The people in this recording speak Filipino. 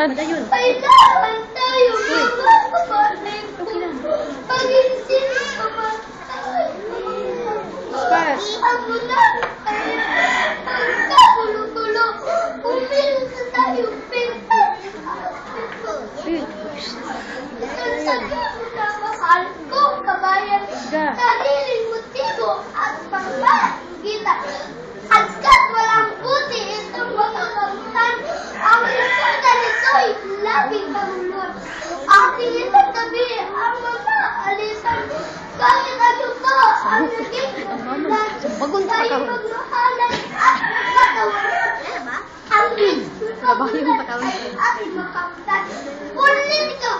Yan. Kailangan tayo mga kapatid ko. Paging sino kapatid. Spas. Ako na. Pagkagulo-gulo. Umilsa tayo. Sa mahal ko, kabayan. Sariling motibo at pagpapagita. Agkat walang buti itong mga kamutan. Ang resulta nito'y labing kamulot. Aking itatabi ang mga alisan. Kahit ano pa ang naging kamutan. Tayo magmahalan at magkatawanan. Ang kamutan ay ating makamutan. Ulit ka!